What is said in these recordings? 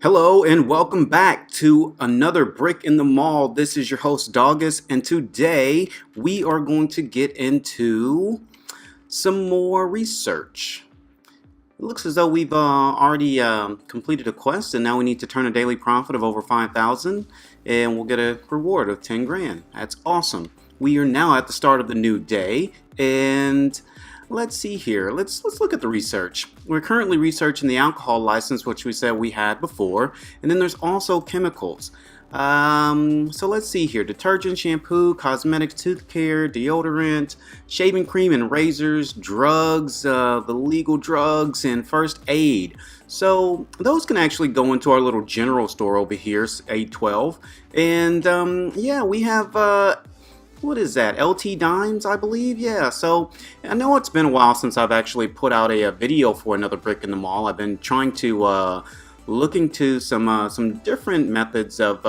Hello and welcome back to another Brick in the Mall. This is your host Doggus, and today we are going to get into some more research. It looks as though we've already completed a quest, and now we need to turn a daily profit of over 5,000, and we'll get a reward of 10 grand. That's awesome. We are now at the start of the new day, and let's see here. Let's look at the research. We're currently researching the alcohol license, which we said we had before, and then there's also chemicals. So let's see here: detergent, shampoo, cosmetics, tooth care, deodorant, shaving cream and razors, drugs, the legal drugs, and first aid. So those can actually go into our little general store over here, 812, and yeah, we have. What is that? LT Dimes, I believe? Yeah, so I know it's been a while since I've actually put out a video for another Brick in the Mall. I've been trying to look into some different methods of,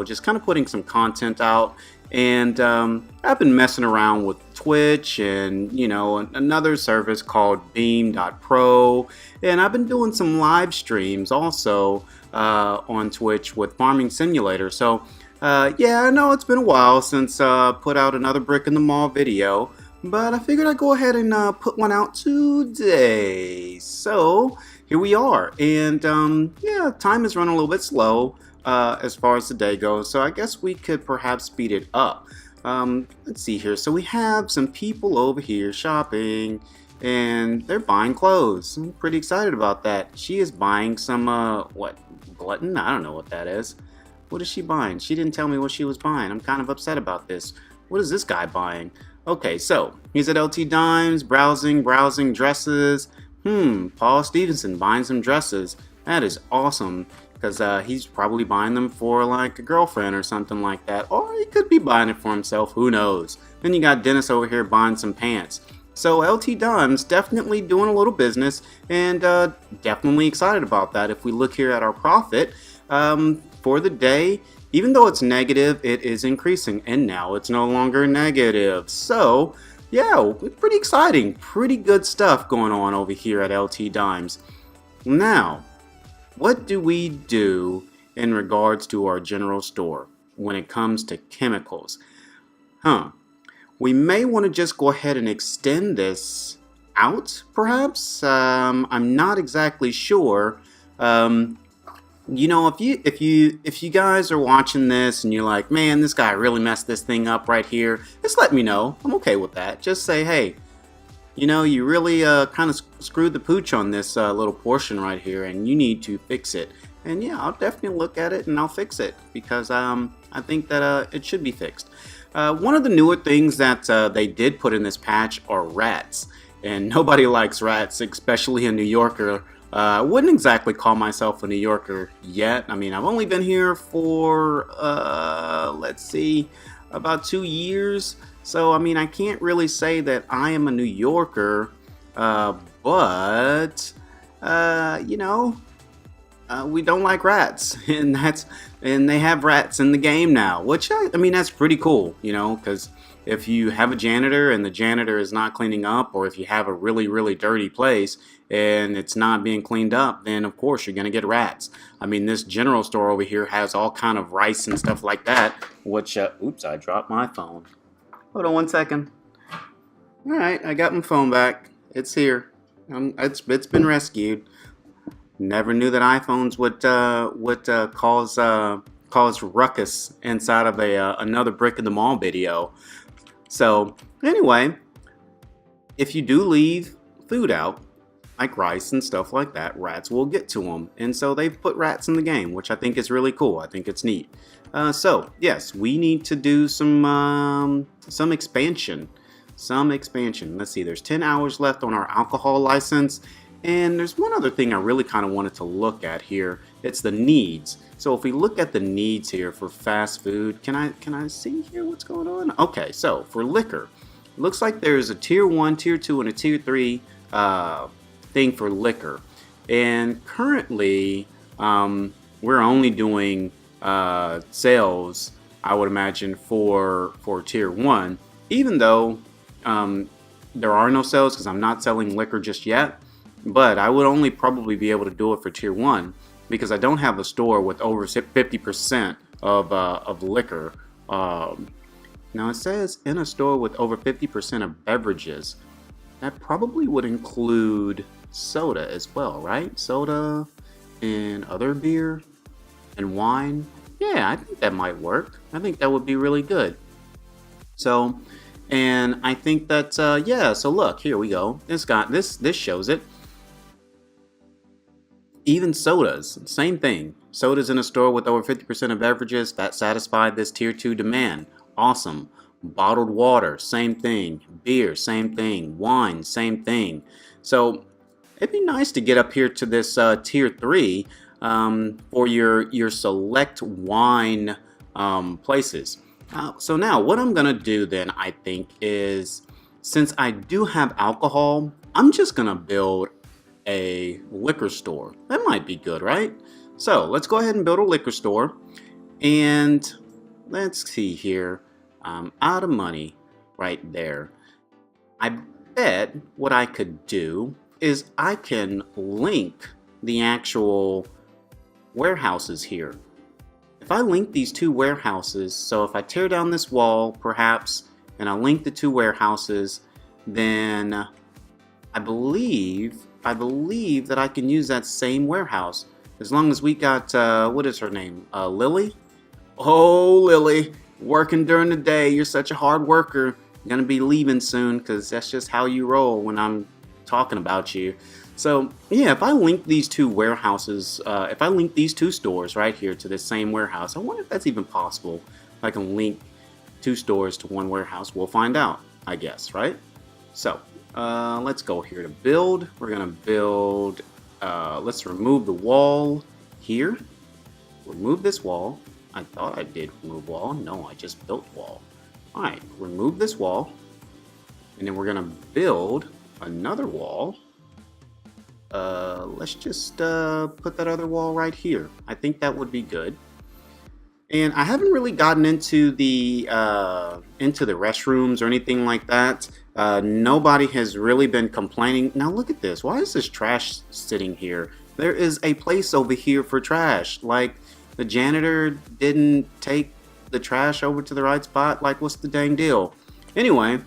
just kind of putting some content out. And I've been messing around with Twitch and, another service called Beam.pro. And I've been doing some live streams also on Twitch with Farming Simulator. So yeah, I know it's been a while since I put out another Brick in the Mall video, but I figured I'd go ahead and put one out today. So here we are, and yeah, time is running a little bit slow as far as the day goes, so I guess we could perhaps speed it up. Let's see here. So we have some people over here shopping, and they're buying clothes. I'm pretty excited about that. She is buying some, what, glutton? I don't know what that is. What is she buying? She didn't tell me what she was buying. I'm kind of upset about this. What is this guy buying? Okay, so he's at LT Dimes, browsing dresses. Paul Stevenson buying some dresses. That is awesome, because he's probably buying them for like a girlfriend or something like that. Or he could be buying it for himself, who knows. Then you got Dennis over here buying some pants. So LT Dimes definitely doing a little business, and definitely excited about that. If we look here at our profit, for the day, even though it's negative, it is increasing, and now it's no longer negative. So yeah, pretty exciting, pretty good stuff going on over here at LT Dimes. Now, what do we do in regards to our general store when it comes to chemicals? We may want to just go ahead and extend this out, perhaps. I'm not exactly sure. If you guys are watching this and you're like, man, this guy really messed this thing up right here, just let me know. I'm okay with that. Just say, hey, you really kind of screwed the pooch on this little portion right here, and you need to fix it. And yeah, I'll definitely look at it and I'll fix it, because I think that it should be fixed. One of the newer things that they did put in this patch are rats, and nobody likes rats, especially a New Yorker. I wouldn't exactly call myself a New Yorker yet. I mean, I've only been here for, let's see, about 2 years. So, I mean, I can't really say that I am a New Yorker, but, we don't like rats, and they have rats in the game now, which I mean, that's pretty cool, because if you have a janitor and the janitor is not cleaning up, or if you have a really, really dirty place and it's not being cleaned up, then of course you're going to get rats. I mean, this general store over here has all kind of rice and stuff like that, which, oops, I dropped my phone. Hold on one second. All right, I got my phone back. It's here. It's been rescued. Never knew that iPhones would cause ruckus inside of another Brick in the Mall video. So anyway, if you do leave food out, like rice and stuff like that, rats will get to them. And so they've put rats in the game, which I think is really cool. I think it's neat. So yes, we need to do some expansion. Let's see, there's 10 hours left on our alcohol license. And there's one other thing I really kind of wanted to look at here. It's the needs. So if we look at the needs here for fast food, can I see here what's going on? Okay, so for liquor, it looks like there's a tier 1, tier 2, and a tier 3 thing for liquor. And currently, we're only doing sales, I would imagine, for tier 1, even though there are no sales because I'm not selling liquor just yet. But I would only probably be able to do it for tier 1. because I don't have a store with over 50% of liquor. Now it says in a store with over 50% of beverages. That probably would include soda as well, right? Soda and other beer and wine. Yeah, I think that might work. I think that would be really good. So, and I think that yeah. So look, here we go. This shows it. Even sodas, same thing. Sodas in a store with over 50% of beverages that satisfy this tier 2 demand. Awesome. Bottled water, same thing. Beer, same thing. Wine, same thing. So it'd be nice to get up here to this tier 3 for your select wine places. So now what I'm gonna do then, I think, is since I do have alcohol, I'm just gonna build a liquor store. That might be good, right? So let's go ahead and build a liquor store. And let's see here. I'm out of money right there. I bet what I could do is I can link the actual warehouses here. If I link these two warehouses, so if I tear down this wall perhaps and I link the two warehouses, then I believe that I can use that same warehouse as long as we got what is her name? Lily? Oh, Lily, working during the day. You're such a hard worker. You're gonna be leaving soon because that's just how you roll when I'm talking about you. So yeah, if I link these two warehouses, if I link these two stores right here to the same warehouse, I wonder if that's even possible. If I can link two stores to one warehouse, we'll find out, I guess, right? So let's go here to build. We're gonna build, let's remove the wall here. Remove this wall. I thought I did remove wall. No, I just built wall. All right, remove this wall. And then we're gonna build another wall. Let's just put that other wall right here. I think that would be good. And I haven't really gotten into the restrooms or anything like that. Nobody has really been complaining. Now look at this. Why is this trash sitting here? There is a place over here for trash. Like the janitor didn't take the trash over to the right spot. Like what's the dang deal? Anyway,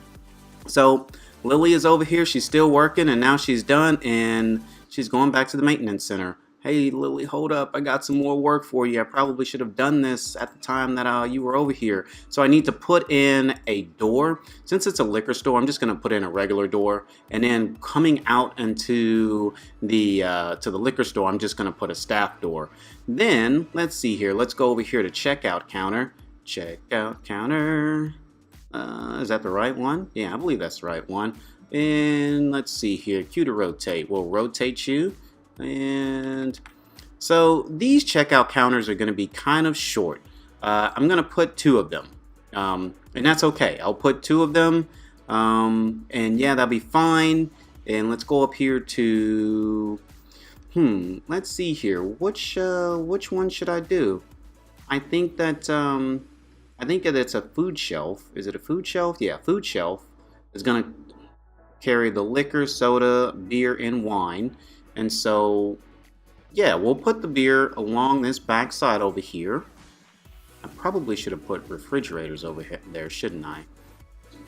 so Lily is over here. She's still working and now she's done and she's going back to the maintenance center. Hey Lily, hold up, I got some more work for you. I probably should have done this at the time that you were over here. So I need to put in a door. Since it's a liquor store, I'm just gonna put in a regular door. And then coming out into the to the liquor store, I'm just gonna put a staff door. Then, let's see here, let's go over here to checkout counter. Checkout counter, is that the right one? Yeah, I believe that's the right one. And let's see here, Q to rotate. We'll rotate you. And so these checkout counters are going to be kind of short. I'm going to put 2 of them, and that's okay. I'll put 2 of them, and yeah, that'll be fine. And let's go up here to, let's see here. Which one should I do? I think that it's a food shelf. Is it a food shelf? Yeah, food shelf is going to carry the liquor, soda, beer, and wine. And so, yeah, we'll put the beer along this back side over here. I probably should have put refrigerators over here, there, shouldn't I?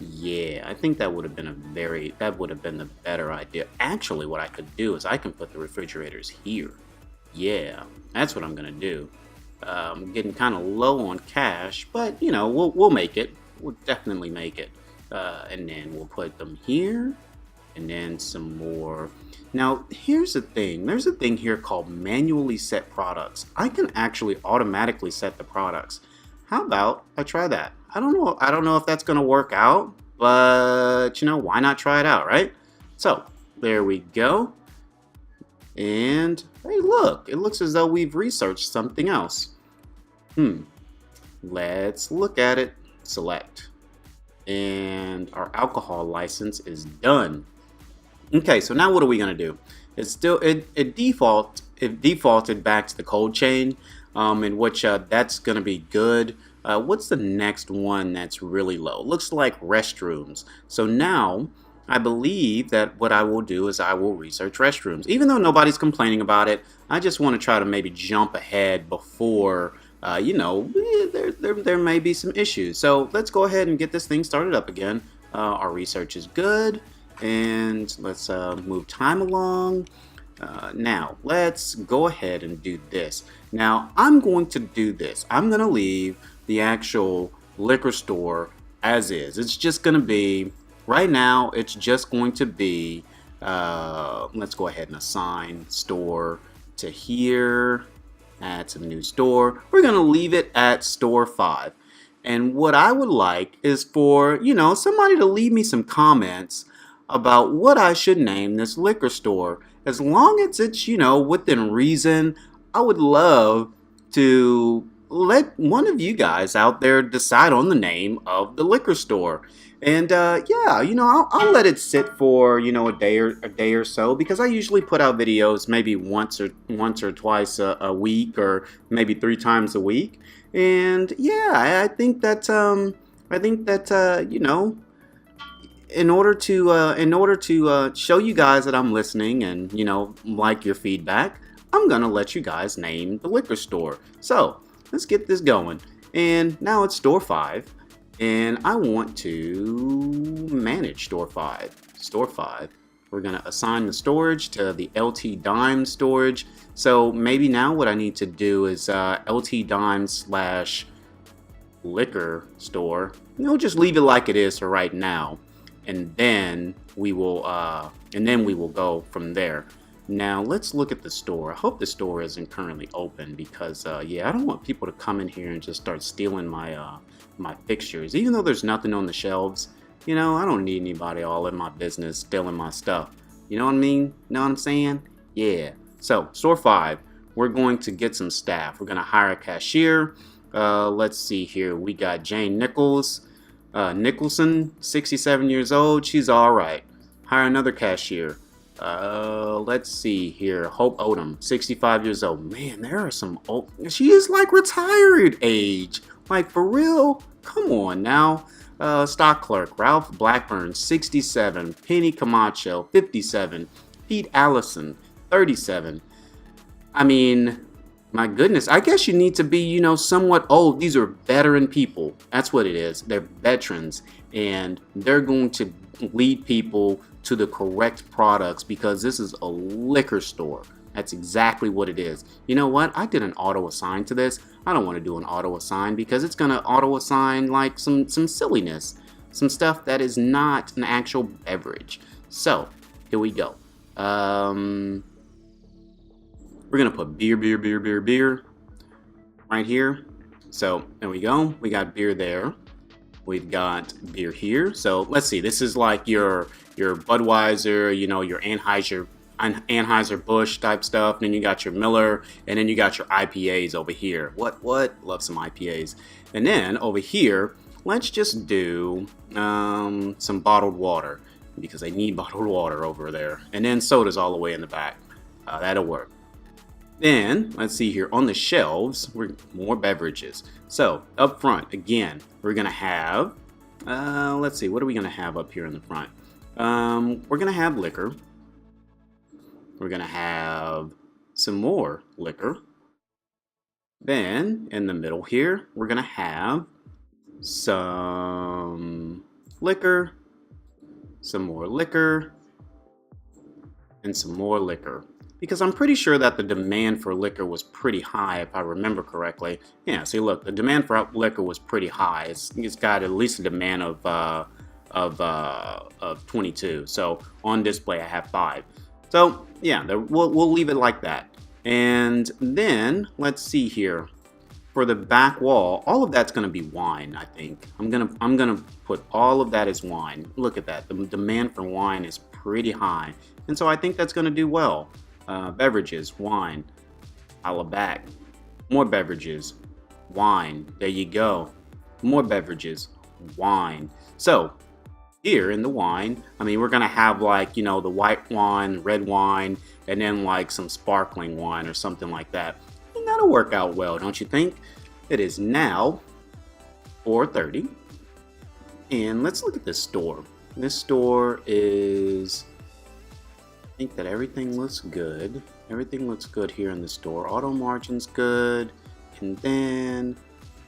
Yeah, I think that would have been the better idea. Actually, what I could do is I can put the refrigerators here. Yeah, that's what I'm gonna do. I'm getting kind of low on cash, but you know, we'll make it. We'll definitely make it. And then we'll put them here, and then some more. Now, here's the thing. There's a thing here called manually set products. I can actually automatically set the products. How about I try that? I don't know if that's going to work out, but you know, why not try it out, right? So, there we go. And hey, look, it looks as though we've researched something else. Let's look at it. Select. And our alcohol license is done. Okay, so now what are we gonna do? It's still it defaulted back to the cold chain, in which that's gonna be good. What's the next one that's really low? Looks like restrooms. So now I believe that what I will do is I will research restrooms. Even though nobody's complaining about it, I just want to try to maybe jump ahead before, there may be some issues. So let's go ahead and get this thing started up again. Our research is good, and let's move time along. Now, let's go ahead and do this. Now, I'm going to do this. I'm going to leave the actual liquor store as is. It's just going to be, right now, it's just going to be, let's go ahead and assign store to here, add some new store. We're going to leave it at store 5. And what I would like is for, somebody to leave me some comments about what I should name this liquor store. As long as it's, within reason, I would love to let one of you guys out there decide on the name of the liquor store. And yeah, I'll let it sit for a day or so, because I usually put out videos maybe once or twice a week, or maybe 3 times a week. And yeah, I think that in order to show you guys that I'm listening and like your feedback, I'm gonna let you guys name the liquor store. So let's get this going. And now it's store 5, and I want to manage store 5. Store 5. We're gonna assign the storage to the LT Dime storage. So maybe now what I need to do is LT Dime / liquor store. Just leave it like it is for right now, and then we will go from there. Now let's look at the store. I hope the store isn't currently open, because yeah, I don't want people to come in here and just start stealing my my fixtures. Even though there's nothing on the shelves, I don't need anybody all in my business stealing my stuff. You know what I mean? Know what I'm saying? Yeah. So store 5, we're going to get some staff. We're going to hire a cashier. Let's see here. We got Jane Nicholson, 67 years old. She's all right. Hire another cashier. Let's see here. Hope Odom, 65 years old. Man, there are some old. She is like retired age. Like, for real? Come on now. Stock clerk, Ralph Blackburn, 67. Penny Camacho, 57. Pete Allison, 37. I mean, my goodness, I guess you need to be, somewhat old. These are veteran people. That's what it is. They're veterans, and they're going to lead people to the correct products, because this is a liquor store. That's exactly what it is. You know what? I did an auto assign to this. I don't want to do an auto assign, because it's going to auto assign like some silliness, some stuff that is not an actual beverage. So here we go. We're going to put beer right here. So there we go. We got beer there. We've got beer here. So let's see. This is like your Budweiser, your Anheuser-Busch type stuff. And then you got your Miller, and then you got your IPAs over here. What? Love some IPAs. And then over here, let's just do some bottled water, because they need bottled water over there. And then sodas all the way in the back. That'll work. Then, let's see here, on the shelves, more beverages. So, up front, again, we're going to have, let's see, what are we going to have up here in the front? We're going to have liquor. We're going to have some more liquor. Then, in the middle here, we're going to have some liquor, some more liquor, and some more liquor. Because I'm pretty sure that the demand for liquor was pretty high, if I remember correctly. Yeah, see, look, the demand for liquor was pretty high. It's got at least a demand of 22. So on display, I have 5. So yeah, we'll leave it like that. And then let's see here. For the back wall, all of that's going to be wine. I think I'm gonna put all of that as wine. Look at that. The demand for wine is pretty high, and so I think that's going to do well. Beverages, wine, holla back. More beverages, wine. There you go. More beverages, wine. So here in the wine, I mean, we're gonna have like, the white wine, red wine, and then like some sparkling wine or something like that. And that'll work out well, don't you think? It is now 4:30, and let's look at this store. This store is, I think that everything looks good. Everything looks good here in the store. Auto margin's good. And then,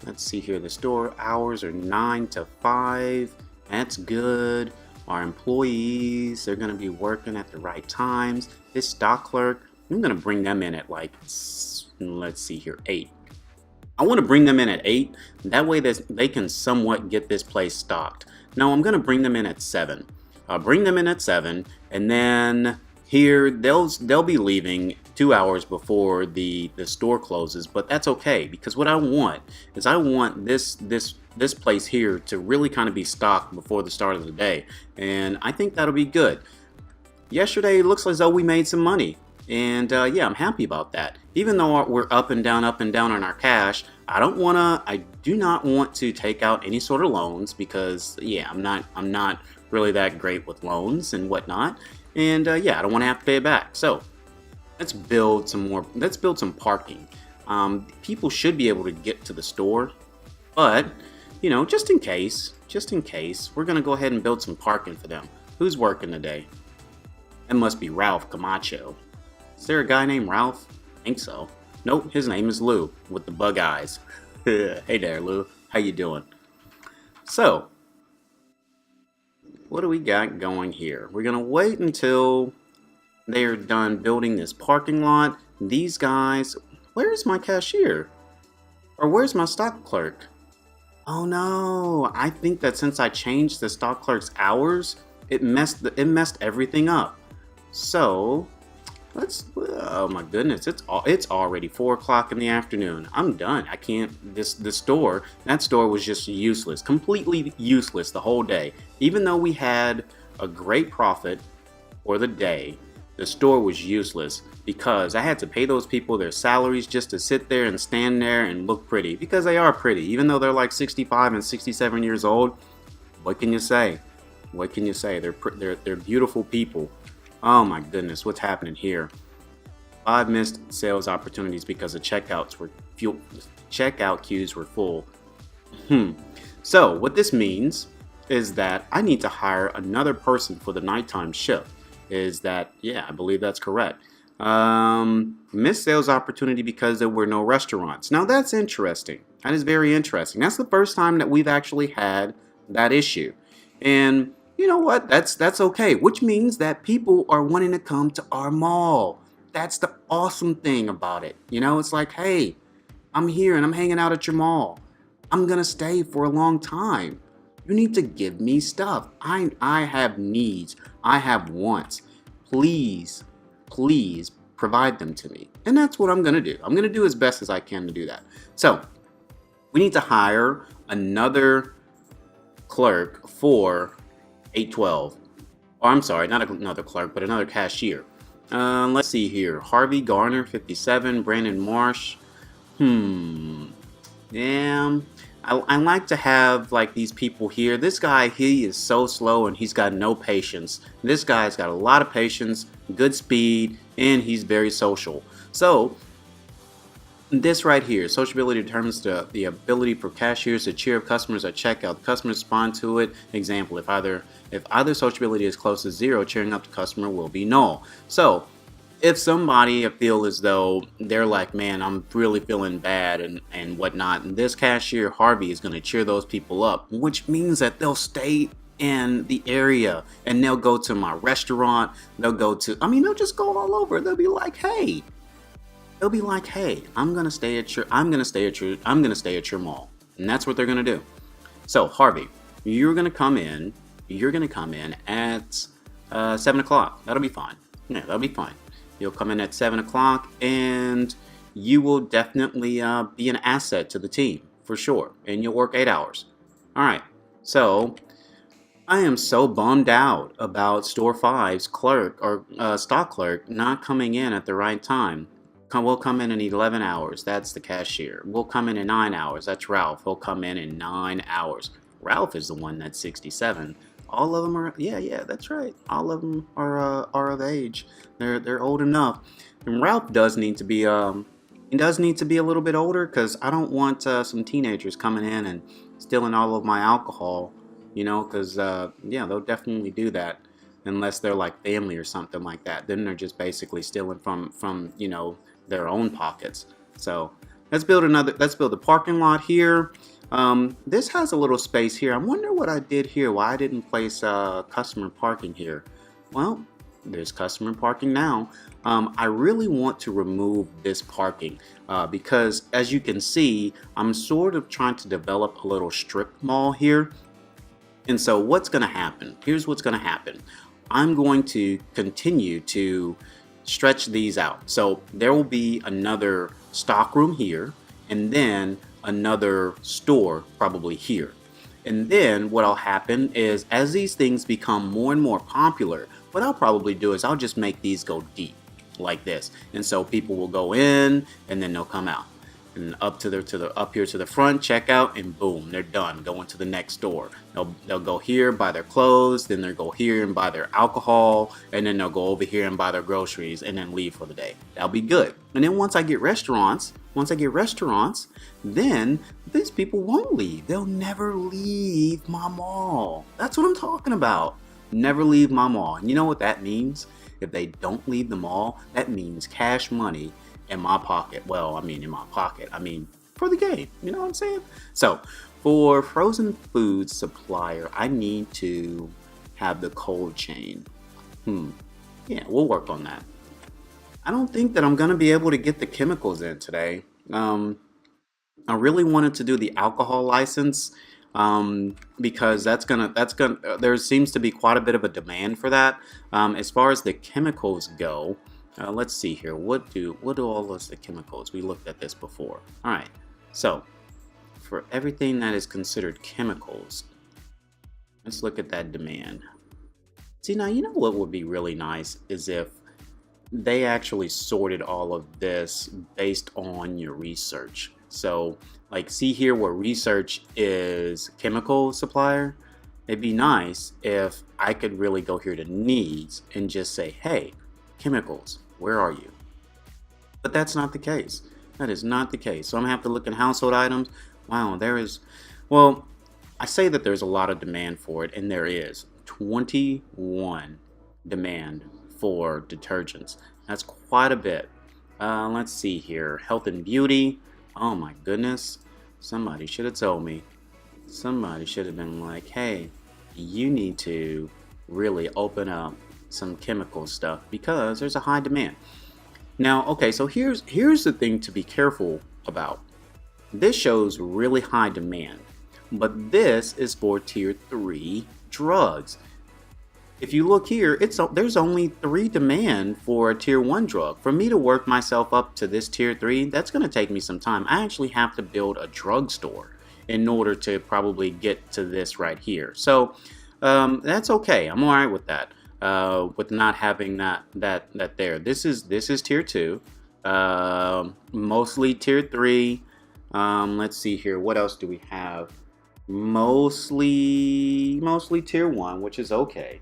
let's see here. The store hours are 9 to 5. That's good. Our employees, they're going to be working at the right times. This stock clerk, I'm going to bring them in at like, let's see here, 8. I want to bring them in at 8. That way they can somewhat get this place stocked. No, I'm going to bring them in at 7. I'll bring them in at 7, and then here they'll be leaving 2 hours before the store closes, but that's okay, because what I want is I want this place here to really kind of be stocked before the start of the day, and I think that'll be good. Yesterday it looks as though we made some money, and yeah, I'm happy about that. Even though we're up and down on our cash, I do not want to take out any sort of loans, because yeah, I'm not really that great with loans and whatnot, and yeah, I don't want to have to pay it back. So let's build some parking. People should be able to get to the store, but you know, just in case, we're gonna go ahead and build some parking for them. Who's working today? It must be Ralph Camacho. Is there a guy named Ralph? I think so. Nope, his name is Lou with the bug eyes. Hey there, Lou. How you doing? So, what do we got going here? We're gonna wait until they are done building this parking lot. These guys, where's my cashier? Or where's my stock clerk? Oh no, I think that since I changed the stock clerk's hours, it messed everything up. So, oh my goodness, it's already 4 o'clock in the afternoon. I'm done. I can't, that store was just useless, completely useless the whole day. Even though we had a great profit for the day, the store was useless because I had to pay those people their salaries just to sit there and stand there and look pretty, because they are pretty, even though they're like 65 and 67 years old. What can you say? What can you say? They're beautiful people. Oh my goodness, what's happening here? 5 missed sales opportunities because the checkout queues were full. So what this means is that I need to hire another person for the nighttime shift. Yeah, I believe that's correct. Missed sales opportunity because there were no restaurants. Now that's interesting. That is very interesting. That's the first time that we've actually had that issue. And you know what? That's okay, which means that people are wanting to come to our mall. That's the awesome thing about it. You know, it's like, hey, I'm here and I'm hanging out at your mall. I'm gonna stay for a long time. You need to give me stuff. I have needs. I have wants. Please provide them to me. And that's what I'm gonna do. I'm gonna do as best as I can to do that. So we need to hire another clerk for 812. Oh, I'm sorry, not another clerk, but another cashier. Let's see here. Harvey Garner, 57. Brandon Marsh. Yeah. I like to have like these people here. This guy, he is so slow and he's got no patience. This guy's got a lot of patience, good speed, and he's very social. So this right here, sociability determines the ability for cashiers to cheer up customers at checkout. The customers respond to it. Example, if either sociability is close to 0, cheering up the customer will be null. So if somebody feel as though they're like, man, I'm really feeling bad and whatnot, and this cashier Harvey is going to cheer those people up, which means that they'll stay in the area and they'll go to my restaurant. They'll just go all over. They'll be like, hey, I'm gonna stay at your mall, and that's what they're gonna do. So Harvey, you're gonna come in at 7 o'clock. That'll be fine. Yeah, that'll be fine. You'll come in at 7 o'clock, and you will definitely be an asset to the team for sure. And you'll work 8 hours. All right. So I am so bummed out about Store 5's clerk or stock clerk not coming in at the right time. We'll come in 11 hours. That's the cashier. We'll come in 9 hours. That's Ralph. He'll come in 9 hours. Ralph is the one that's 67. All of them are, yeah, that's right. All of them are of age. They're old enough. And Ralph does need to be a little bit older, because I don't want some teenagers coming in and stealing all of my alcohol you know, because yeah, they'll definitely do that unless they're like family or something like that. Then they're just basically stealing from you know, their own pockets. So let's build a parking lot here. This has a little space here. I wonder what I did here, why I didn't place customer parking here. Well, there's customer parking now. I really want to remove this parking because as you can see, I'm sort of trying to develop a little strip mall here. And so what's going to happen? Here's what's going to happen. I'm going to continue to stretch these out. So there will be another stock room here and then another store probably here. And then what'll happen is as these things become more and more popular, what I'll probably do is I'll just make these go deep like this. And so people will go in and then they'll come out. And up here to the front, check out, and boom, they're done. Going to the next door. They'll go here, buy their clothes, then they'll go here and buy their alcohol, and then they'll go over here and buy their groceries, and then leave for the day. That'll be good. And then once I get restaurants, then these people won't leave. They'll never leave my mall. That's what I'm talking about. Never leave my mall. And you know what that means? If they don't leave the mall, that means cash money in my pocket. Well, I mean in my pocket. I mean for the game. You know what I'm saying? So for frozen food supplier, I need to have the cold chain. Yeah, we'll work on that. I don't think that I'm gonna be able to get the chemicals in today. I really wanted to do the alcohol license because there seems to be quite a bit of a demand for that. As far as the chemicals go, let's see here. What do all those the chemicals? We looked at this before. All right. So for everything that is considered chemicals, let's look at that demand. See, now you know what would be really nice is if they actually sorted all of this based on your research. So like see here where research is chemical supplier, it'd be nice if I could really go here to needs and just say, hey, chemicals, where are you? But that's not the case. That is not the case. So I'm gonna have to look at household items. Wow, well, I say that there's a lot of demand for it, and there is 21 demand for detergents. That's quite a bit. Let's see here. Health and beauty. Oh my goodness. Somebody should have told me. Somebody should have been like, hey, you need to really open up some chemical stuff because there's a high demand. Now, okay, so here's the thing to be careful about. This shows really high demand, but this is for tier 3 drugs. If you look here, there's only 3 demand for a tier 1 drug. For me to work myself up to this tier 3, that's going to take me some time. I actually have to build a drugstore in order to probably get to this right here. So that's okay. I'm all right with that. With not having that there. This is tier 2. Mostly tier 3. Let's see here. What else do we have? Mostly tier 1, which is okay.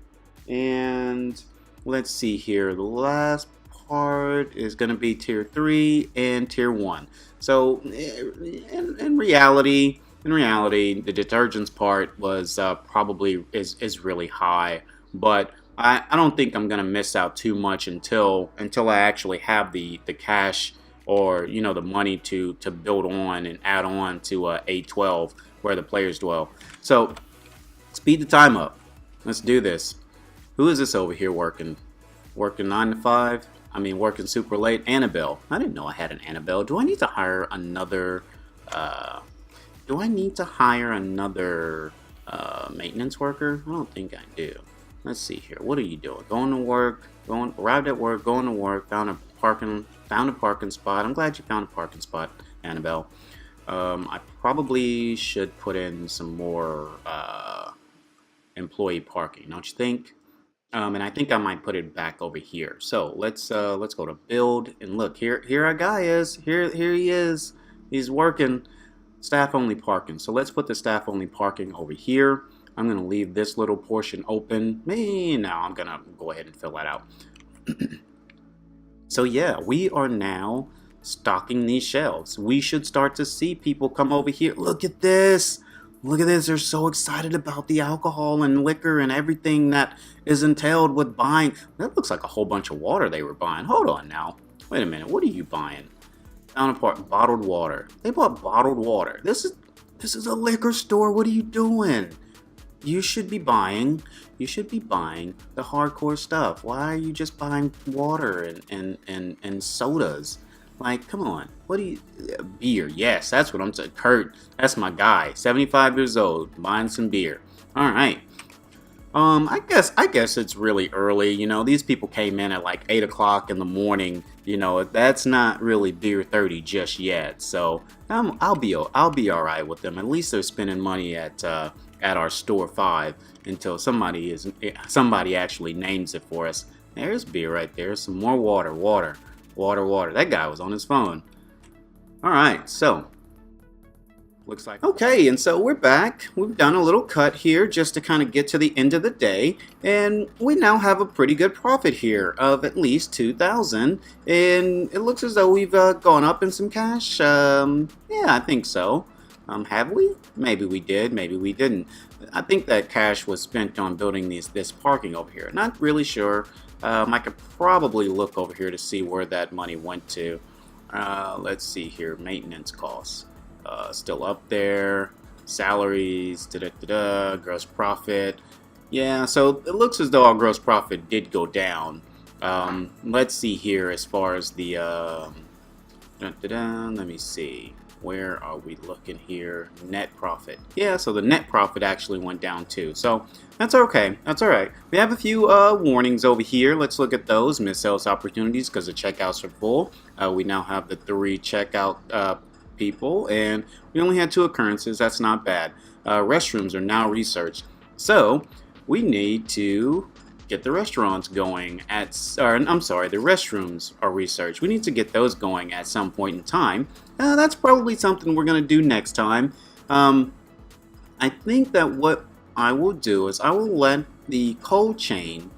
And let's see here. The last part is going to be tier 3 and tier 1. So in reality, the detergents part was probably is really high, but I don't think I'm gonna miss out too much until I actually have the cash or the money to build on and add on to A12 where the players dwell. So speed the time up. Let's do this. Who is this over here working 9 to 5? I mean working super late. Annabelle. I didn't know I had an Annabelle. Do I need to hire another? Maintenance worker? I don't think I do. Let's see here. What are you doing? Going to work. Arrived at work. Going to work. Found a parking spot. I'm glad you found a parking spot, Annabelle. I probably should put in some more employee parking. Don't you think? And I think I might put it back over here. So let's go to build and look here. Here our guy is. Here he is. He's working. Staff only parking. So let's put the staff only parking over here. I'm going to leave this little portion open. Now I'm going to go ahead and fill that out. So yeah, we are now stocking these shelves. We should start to see people come over here. Look at this. Look at this. They're so excited about the alcohol and liquor and everything that is entailed with buying. That looks like a whole bunch of water they were buying. Hold on now. Wait a minute. What are you buying? Down apart, bottled water. They bought bottled water. This is a liquor store. What are you doing? You should be buying the hardcore stuff. Why are you just buying water and sodas? Like, come on. What do you beer? Yes, that's what I'm saying. Kurt, that's my guy. 75 years old, buying some beer. All right. I guess it's really early. You know, these people came in at like 8 o'clock in the morning. You know, that's not really beer 30 just yet. So I'll be all right with them. At least they're spending money at our store 5 until somebody actually names it for us. There's beer right there. Some more water. That guy was on his phone. All right, so looks like okay, and so we're back. We've done a little cut here just to kind of get to the end of the day, and we now have a pretty good profit here of at least 2,000, and it looks as though we've gone up in some cash. Yeah, I think so. Have we? Maybe we did, maybe we didn't. I think that cash was spent on building this parking over here. Not really sure. I could probably look over here to see where that money went to. Let's see here, maintenance costs. Still up there. Salaries, gross profit. Yeah, so it looks as though our gross profit did go down. Let's see here as far as the, let me see. Where are we looking here? Net profit. Yeah, so the net profit actually went down too. So that's okay. That's all right. We have a few warnings over here. Let's look at those. Missed sales opportunities because the checkouts are full. We now have the 3 checkout people, and we only had 2 occurrences. That's not bad. Restrooms are now researched. So we need to get the restaurants going the restrooms are researched. We need to get those going at some point in time. That's probably something we're going to do next time. I think that what I will do is I will let the cold chain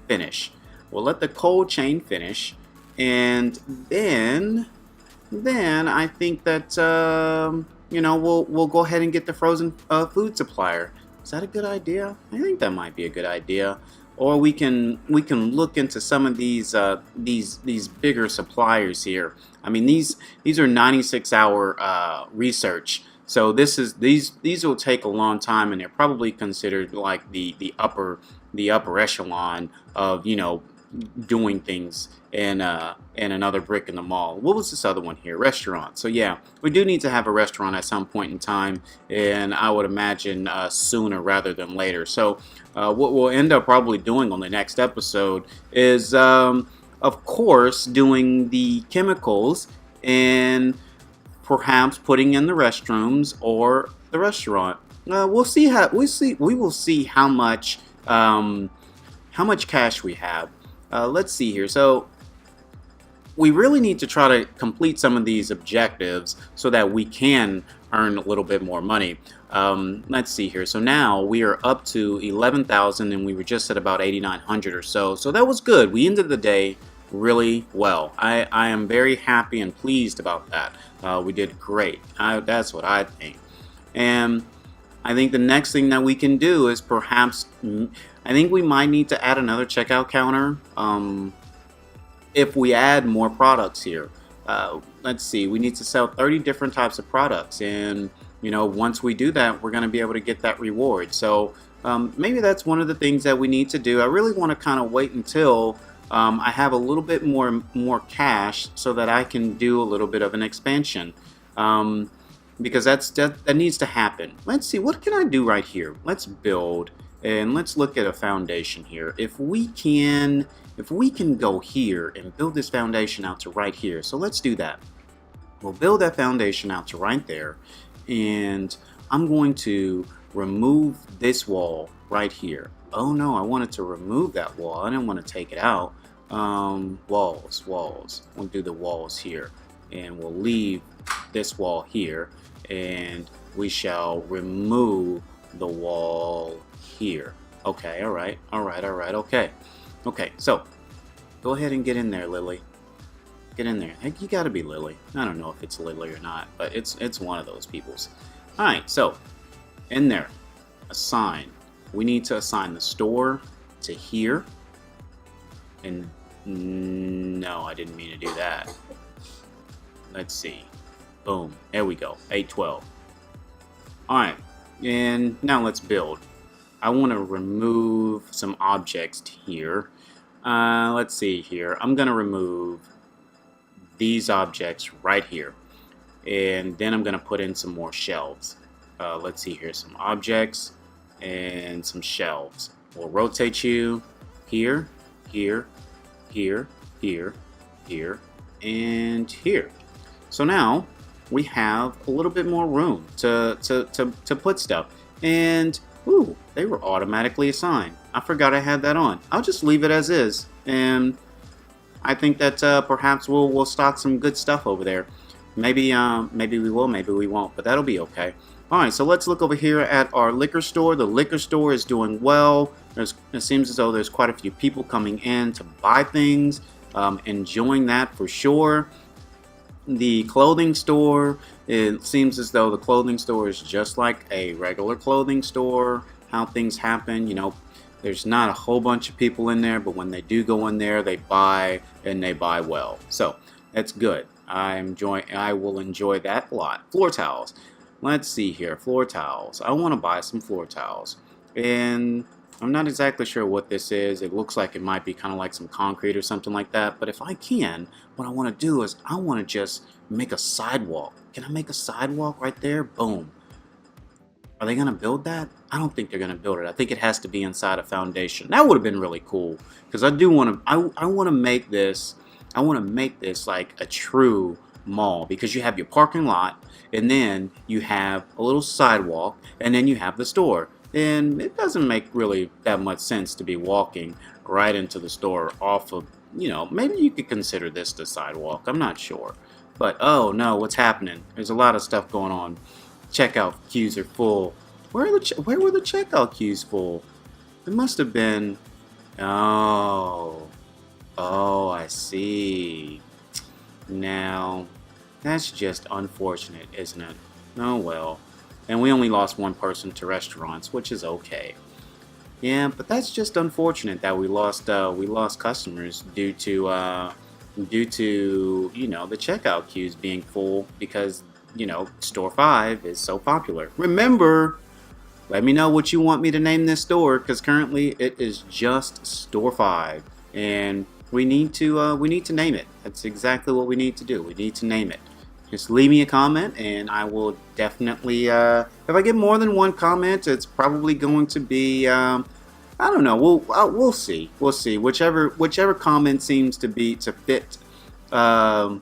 finish. We'll let the cold chain finish, and then I think that we'll go ahead and get the frozen food supplier. Is that a good idea? I think that might be a good idea. Or we can look into some of these bigger suppliers here. I mean, these are 96-hour research. So these will take a long time, and they're probably considered like the upper echelon of doing things in another brick in the mall. What was this other one here? Restaurant. So yeah, we do need to have a restaurant at some point in time, and I would imagine sooner rather than later. So what we'll end up probably doing on the next episode is of course doing the chemicals and perhaps putting in the restrooms or the restaurant. We will see how much cash we have. Let's see here. So we really need to try to complete some of these objectives so that we can earn a little bit more money. Let's see here. So now we are up to 11,000, and we were just at about 8,900 or so. So that was good. We ended the day really well. I am very happy and pleased about that. We did great. That's what I think. And I think the next thing that we can do is perhaps, I think we might need to add another checkout counter if we add more products here. Let's see, we need to sell 30 different types of products, and once we do that, we're going to be able to get that reward. So maybe that's one of the things that we need to do. I really want to kind of wait until I have a little bit more cash so that I can do a little bit of an expansion. Because that needs to happen. Let's see, what can I do right here? Let's build, and let's look at a foundation here. If we can go here and build this foundation out to right here, so let's do that. We'll build that foundation out to right there, and I'm going to remove this wall right here. Oh no, I wanted to remove that wall. I didn't want to take it out. Walls. We'll do the walls here, and we'll leave this wall here, and we shall remove the wall here. Okay, all right, okay, so go ahead and get in there, Lily. Get in there. Heck, you gotta be Lily. I don't know if it's Lily or not, but it's one of those people's. All right, so in there. Assign. We need to assign the store to here. And no, I didn't mean to do that. Let's see. Boom. There we go. 812. Alright. And now let's build. I want to remove some objects here. Let's see here. I'm going to remove these objects right here. And then I'm going to put in some more shelves. Let's see here. Some objects and some shelves. We'll rotate you here, here, here, here, here, and here. So now we have a little bit more room to put stuff. And ooh, they were automatically assigned. I forgot I had that on. I'll just leave it as is, and I think that perhaps we'll stock some good stuff over there. Maybe we will, maybe we won't, but that'll be okay. Alright, so let's look over here at our liquor store. The liquor store is doing well. It seems as though there's quite a few people coming in to buy things. Enjoying that for sure. The clothing store, it seems as though the clothing store is just like a regular clothing store. How things happen, you know, there's not a whole bunch of people in there, but when they do go in there, they buy, and they buy well. So that's good. I will enjoy that a lot. Floor towels. Let's see here. Floor towels. I want to buy some floor towels. And I'm not exactly sure what this is. It looks like it might be kind of like some concrete or something like that. But if I can, what I want to do is I want to just make a sidewalk. Can I make a sidewalk right there? Boom. Are they going to build that? I don't think they're going to build it. I think it has to be inside a foundation. That would have been really cool. Because I do want to, I want to make this, like a true mall. Because you have your parking lot, and then you have a little sidewalk, and then you have the store. And it doesn't make really that much sense to be walking right into the store off of, you know, maybe you could consider this the sidewalk. I'm not sure. But, oh no, what's happening? There's a lot of stuff going on. Checkout queues are full. Where were the checkout queues full? It must have been... Oh, I see. Now, that's just unfortunate, isn't it? Oh well. And we only lost one person to restaurants, which is okay. Yeah, but that's just unfortunate that we lost customers due to you know, the checkout queues being full because, you know, store 5 is so popular. Remember, let me know what you want me to name this store, because currently it is just store 5, and we need to name it. That's exactly what we need to do. We need to name it. Just leave me a comment, and I will definitely, if I get more than one comment, it's probably going to be, I don't know, we'll see. We'll see. Whichever comment seems to fit our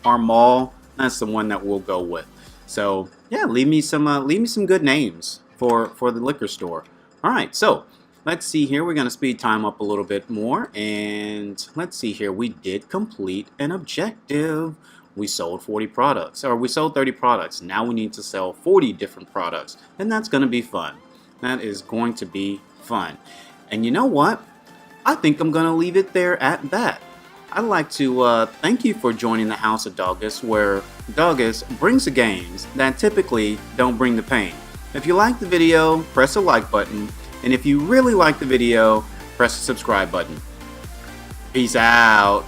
mall, that's the one that we'll go with. So yeah, leave me some good names for the liquor store. All right, so let's see here. We're gonna speed time up a little bit more, and let's see here. We did complete an objective. We sold 40 products, or we sold 30 products. Now we need to sell 40 different products, and that's gonna be fun. That is going to be fun. And you know what? I think I'm gonna leave it there at that. I'd like to thank you for joining the House of Doggus, where Doggus brings the games that typically don't bring the pain. If you like the video, press the like button, and if you really like the video, press the subscribe button. Peace out.